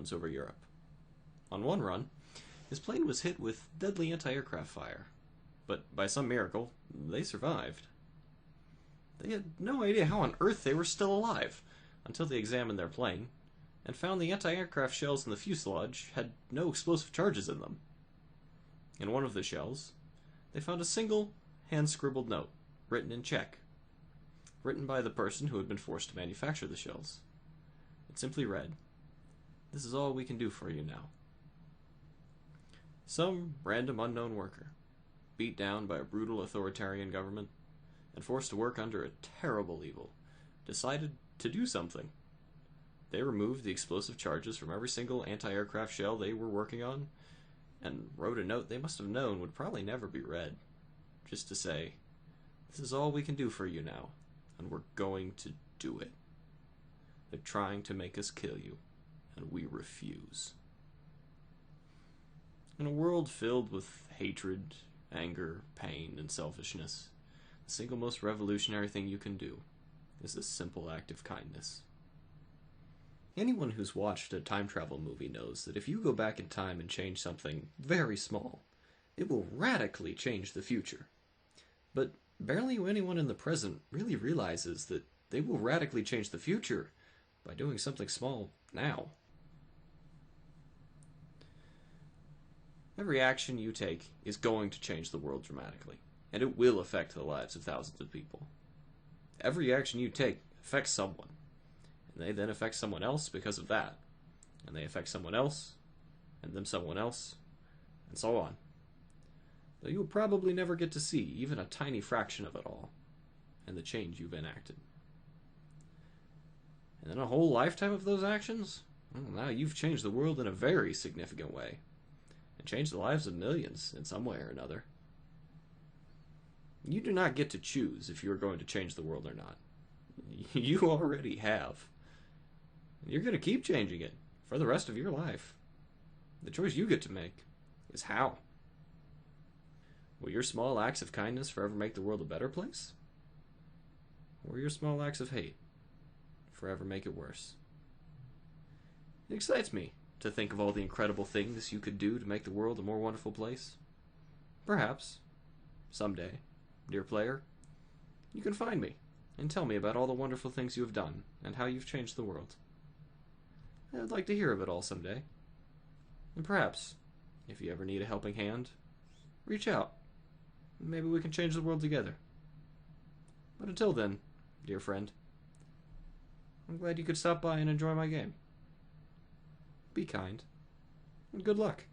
runs over Europe. On one run, his plane was hit with deadly anti-aircraft fire, but by some miracle, they survived. They had no idea how on earth they were still alive until they examined their plane and found the anti-aircraft shells in the fuselage had no explosive charges in them. In one of the shells, they found a single hand-scribbled note, written in Czech, written by the person who had been forced to manufacture the shells. It simply read, "This is all we can do for you now." Some random unknown worker, beat down by a brutal authoritarian government, and forced to work under a terrible evil, decided to do something. They removed the explosive charges from every single anti-aircraft shell they were working on, and wrote a note they must have known would probably never be read, just to say, "This is all we can do for you now, and we're going to do it. They're trying to make us kill you, and we refuse." In a world filled with hatred, anger, pain, and selfishness, the single most revolutionary thing you can do is this simple act of kindness. Anyone who's watched a time travel movie knows that if you go back in time and change something very small, it will radically change the future. But barely anyone in the present really realizes that they will radically change the future by doing something small now. Every action you take is going to change the world dramatically, and it will affect the lives of thousands of people. Every action you take affects someone, and they then affect someone else because of that, and they affect someone else, and then someone else, and so on. Though you'll probably never get to see even a tiny fraction of it all, and the change you've enacted. And then a whole lifetime of those actions? Well, now you've changed the world in a very significant way, and changed the lives of millions in some way or another. You do not get to choose if you are going to change the world or not. You already have. And you're going to keep changing it for the rest of your life. The choice you get to make is how. Will your small acts of kindness forever make the world a better place? Or will your small acts of hate forever make it worse? It excites me to think of all the incredible things you could do to make the world a more wonderful place. Perhaps, someday, dear player, you can find me and tell me about all the wonderful things you have done and how you've changed the world. I'd like to hear of it all someday. And perhaps, if you ever need a helping hand, reach out. Maybe we can change the world together. But until then, dear friend, I'm glad you could stop by and enjoy my game. Be kind, and good luck.